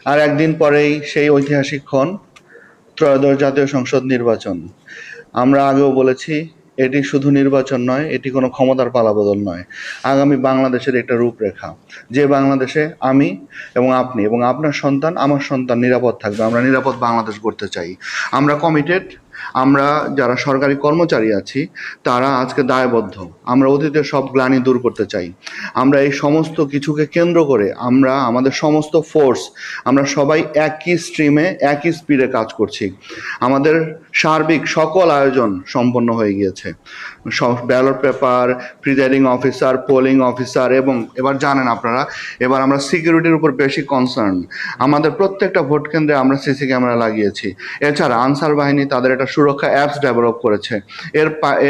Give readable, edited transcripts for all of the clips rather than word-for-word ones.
আর একদিন পরেই সেই ঐতিহাসিক ক্ষণ, ত্রয়োদশ জাতীয় সংসদ নির্বাচন। আমরা আগেও বলেছি, এটি শুধু নির্বাচন নয়, এটি কোনো ক্ষমতার পালাবদল নয়। আগামী বাংলাদেশের একটা রূপরেখা, যে বাংলাদেশে আমি এবং আপনি এবং আপনার সন্তান, আমার সন্তান নিরাপদ থাকবে। আমরা নিরাপদ বাংলাদেশ গড়তে চাই। আমরা কমিটেড। আমরা যারা সরকারি কর্মচারী আছি তারা আজকে দায়বদ্ধ। আমরা অতীতের সব গ্লানি দূর করতে চাই। আমরা এই সমস্ত কিছুকে কেন্দ্র করে আমরা আমাদের সমস্ত ফোর্স, আমরা সবাই একই স্ট্রিমে একই স্পিডে কাজ করছি। আমাদের সার্বিক সকল আয়োজন সম্পন্ন হয়ে গিয়েছে। Ballot paper, presiding officer, polling officer, এবং এবার জানেন আপনারা, এবার আমরা সিকিউরিটির উপর বেশি কনসার্ন। আমাদের প্রত্যেকটা ভোট কেন্দ্রে আমরা সিসি ক্যামেরা লাগিয়েছি। এছাড়া আনসার বাহিনী তাদের একটা সুরক্ষা অ্যাপস ডেভেলপ করেছে।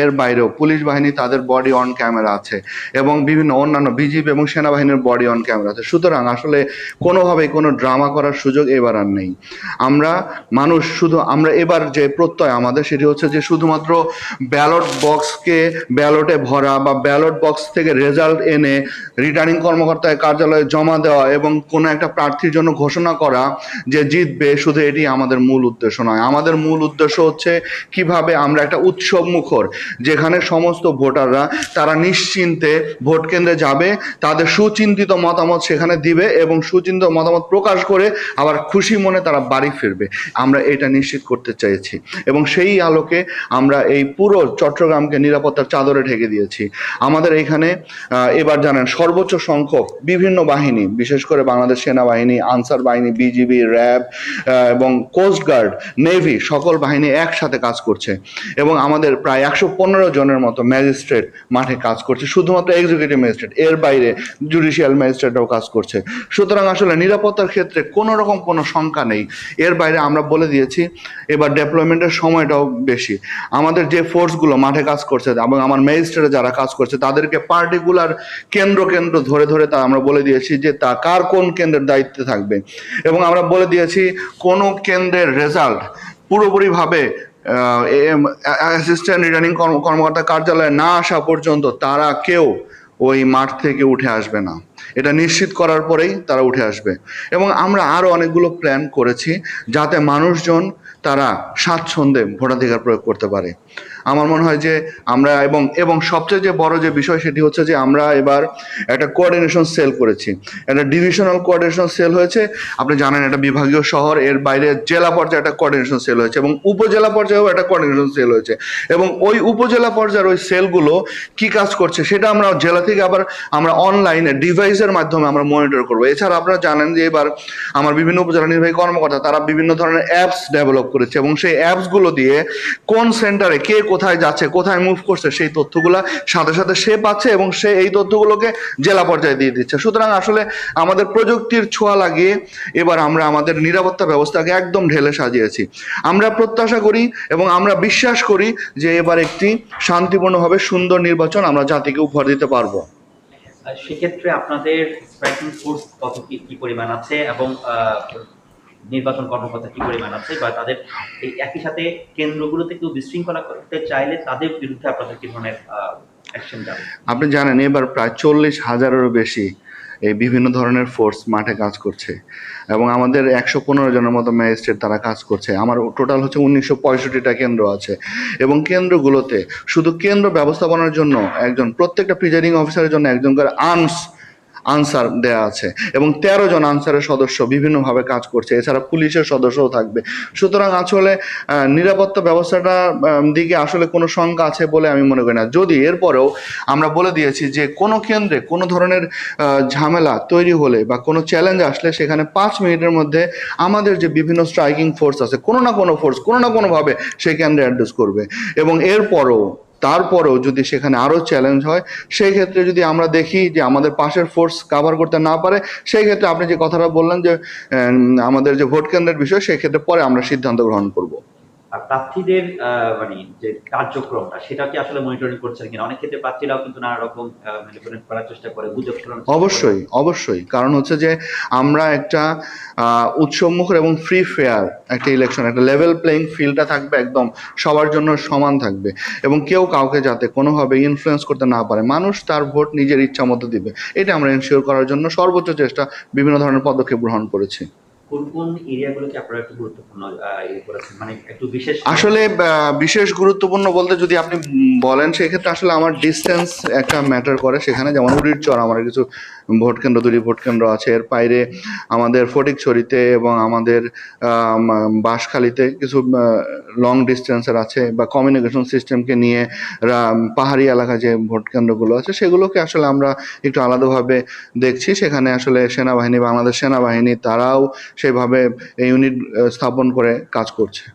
এর বাইরেও পুলিশ বাহিনী তাদের বডি অন ক্যামেরা আছে, এবং বিভিন্ন অন্যান্য বিজিবি এবং সেনাবাহিনীর বডি অন ক্যামেরা আছে। সুতরাং আসলে কোনোভাবেই কোনো ড্রামা করার সুযোগ এবার আর নেই। আমরা এবার যে প্রত্যয় আমাদের, সেটি হচ্ছে যে শুধুমাত্র ব্যালট বক্সকে ব্যালটে ভরা বা ব্যালট বক্স থেকে রেজাল্ট এনে রিটার্নিং কর্মকর্তার কার্যালয়ে জমা দেওয়া এবং কোনো একটা প্রার্থীর জন্য ঘোষণা করা যে জিতবে, শুধু এটি আমাদের মূল উদ্দেশ্য নয়। আমাদের মূল উদ্দেশ্য হচ্ছে কিভাবে আমরা একটা উৎসব মুখর, যেখানে সমস্ত ভোটাররা তারা নিশ্চিন্তে ভোট কেন্দ্রে যাবে, তাদের সুচিন্তিত মতামত সেখানে দিবে এবং সুচিন্তিত মতামত প্রকাশ করে আবার খুশি মনে তারা বাড়ি ফিরবে। আমরা এটা নিশ্চিত করতে চাইছি, এবং সেই আলোকে আমরা এই পুরো চট্টগ্রামকে নিরাপত্তার চাদরে ঢেকে দিয়েছি। আমাদের এখানে এবার জানেন সর্বোচ্চ সংখ্যক বিভিন্ন বাহিনী, বিশেষ করে বাংলাদেশ সেনাবাহিনী, আনসার বাহিনী, বিজিবি, র্যাব এবং কোস্টগার্ড, নেভি, সকল বাহিনী একসাথে কাজ করছে, এবং আমাদের প্রায় 115 জনের মতো ম্যাজিস্ট্রেট মাঠে কাজ করছে, শুধুমাত্র এক্সিকিউটিভ ম্যাজিস্ট্রেট, এর বাইরে জুডিশিয়াল ম্যাজিস্ট্রেটরাও কাজ করছে। সুতরাং আসলে নিরাপত্তার ক্ষেত্রে কোনো রকম কোনো শঙ্কা নেই। এর বাইরে আমরা বলে দিয়েছি এবার ডেপ্লয়মেন্টের সময়টাও বেশি। আমাদের যে ফোর্সগুলো মাঠে কাজ করছে এবং আমার ম্যাজিস্ট্রেটে যারা কাজ করছে তাদেরকে পার্টিকুলার কেন্দ্র ধরে ধরে তা আমরা বলে দিয়েছি যে তা কার কোন কেন্দ্রের দায়িত্বে থাকবে, এবং আমরা বলে দিয়েছি কোনো কেন্দ্রের রেজাল্ট পুরোপুরিভাবে অ্যাসিস্ট্যান্ট রিটার্নিং কর্মকর্তা কার্যালয়ে না আসা পর্যন্ত তারা কেউ ওই মাঠ থেকে উঠে আসবে না। এটা নিশ্চিত করার পরেই তারা উঠে আসবে। এবং আমরা আরও অনেকগুলো প্ল্যান করেছি যাতে মানুষজন তারা স্বাচ্ছন্দ্যে ভোটাধিকার প্রয়োগ করতে পারে। আমার মনে হয় যে আমরা এবং সবচেয়ে যে বড় যে বিষয়, সেটি হচ্ছে যে আমরা এবার একটা কোঅর্ডিনেশন সেল করেছি। একটা ডিভিশনাল কোঅর্ডিনেশন সেল হয়েছে। আপনি জানেন এটা বিভাগীয় শহর, এর বাইরে জেলা পর্যায়ে একটা কোঅর্ডিনেশন সেল হয়েছে, এবং উপজেলা পর্যায়েও একটা কোঅর্ডিনেশন সেল হয়েছে। এবং ওই উপজেলা পর্যায়ের ওই সেলগুলো কি কাজ করছে সেটা আমরা জেলা থেকে আবার আমরা অনলাইনে ডিভাইসের মাধ্যমে আমরা মনিটর করবো। এছাড়া আপনারা জানেন যে এবার আমার বিভিন্ন উপজেলা নির্বাহী কর্মকর্তা তারা বিভিন্ন ধরনের অ্যাপস ডেভেলপ করেছে, এবং সেই অ্যাপসগুলো দিয়ে কোন সেন্টারে কে কোথায় যাচ্ছে, কোথায় মুভ করছে, সেই তথ্যগুলো সাথে সাথে সে পাচ্ছে এবং সে এই তথ্যগুলোকে জেলা পর্যায়ে দিয়ে দিচ্ছে। সুতরাং আসলে আমাদের প্রযুক্তির ছোঁয়া লাগিয়ে এবার আমরা আমাদের নিরাপত্তা ব্যবস্থাকে একদম ঢেলে সাজিয়েছি। আমরা প্রত্যাশা করি এবং আমরা বিশ্বাস করি যে এবার একটি শান্তিপূর্ণভাবে সুন্দর নির্বাচন আমরা জাতিকে উপহার দিতে পারবো। সেক্ষেত্রে আপনাদের স্ট্রাইকিং ফোর্স কত কি পরিমাণ আছে, এবং নির্বাচন কর্মকর্তা কি পরিমাণ আছে, বা তাদের এই একই সাথে কেন্দ্রগুলোতে কেউ বিশৃঙ্খলা করতে চাইলে তাদের বিরুদ্ধে আপনাদের কি ধরনের অ্যাকশন যাবে? আপনি জানেন এবার প্রায় 40,000-এরও বেশি এই বিভিন্ন ধরনের ফোর্স মাঠে কাজ করছে, এবং আমাদের 115 জনের মতো ম্যাজিস্ট্রেট তারা কাজ করছে। আমার টোটাল হচ্ছে 1965টা কেন্দ্র আছে, এবং কেন্দ্রগুলোতে শুধু কেন্দ্র ব্যবস্থাপনার জন্য প্রত্যেকটা প্রিজাইডিং অফিসারের জন্য একজন করে আনসার দেয়া আছে, এবং 13 জন আনসারের সদস্য বিভিন্নভাবে কাজ করছে। এছাড়া পুলিশের সদস্যও থাকবে। সুতরাং আসলে নিরাপত্তা ব্যবস্থাটা দিকে আসলে কোনো শঙ্কা আছে বলে আমি মনে করি না। যদি এরপরেও আমরা বলে দিয়েছি যে কোনো কেন্দ্রে কোনো ধরনের ঝামেলা তৈরি হলে বা কোনো চ্যালেঞ্জ আসলে সেখানে 5 মিনিটের মধ্যে আমাদের যে বিভিন্ন স্ট্রাইকিং ফোর্স আছে, কোনো না কোনো ফোর্স কোনো না কোনোভাবে সেই কেন্দ্রে অ্যাড্রেস করবে। এবং তারপরেও যদি সেখানে আরও চ্যালেঞ্জ হয়, সেই ক্ষেত্রে যদি আমরা দেখি যে আমাদের পাশের ফোর্স কাভার করতে না পারে, সেই ক্ষেত্রে আপনি যে কথাটা বললেন যে আমাদের যে ভোট কেন্দ্রের বিষয়, সেই ক্ষেত্রে পরে আমরা সিদ্ধান্ত গ্রহণ করব। আর প্রার্থীদের মানে যে কার্যক্রমটা সেটা কি আসলে মনিটরিং করছেন কিনা? অনেক ক্ষেত্রে প্রার্থীরাও কিন্তু নানা রকম ম্যানিপুলেট করার চেষ্টা করে, গুজব ছড়ানোর চেষ্টা করে। অবশ্যই, কারণ হচ্ছে যে আমরা একটা উৎসবমুখর এবং ফ্রি ফেয়ার একটা ইলেকশন, একটা লেভেল প্লেইং ফিল্ডটা থাকবে, একদম সবার জন্য সমান থাকবে, এবং কেউ কাউকে যাতে কোনোভাবে ইনফ্লুয়েন্স করতে না পারে। মানুষ তার ভোট নিজের ইচ্ছা মতো দিবে। এটা আমরা এনশিওর করার জন্য সর্বোচ্চ চেষ্টা, বিভিন্ন ধরনের পদক্ষেপ গ্রহণ করেছি। কোন কোন এরিয়াগুলোকে আপনারা একটু গুরুত্বপূর্ণ ইয়ে করেছেন, মানে একটু বিশেষ আসলে বিশেষ গুরুত্বপূর্ণ বলতে যদি আপনি বলেন সেক্ষেত্রে আসলে আমার ডিস্টেন্স একটা ম্যাটার করে সেখানে। যেমন উরিরচর আমার কিছু ভোট কেন্দ্র, 2টি ভোট কেন্দ্র আছে। এর বাইরে আমাদের ফটিকছড়িতে এবং আমাদের বাঁশখালীতে কিছু লং ডিস্টেন্সের আছে, বা কমিউনিকেশন সিস্টেমকে নিয়ে পাহাড়ি এলাকায় যে ভোট কেন্দ্রগুলো আছে সেগুলোকে আসলে আমরা একটু আলাদাভাবে দেখছি। সেখানে আসলে সেনাবাহিনী, বাংলাদেশ সেনাবাহিনী তারাও সেভাবে ইউনিট স্থাপন করে কাজ করছে।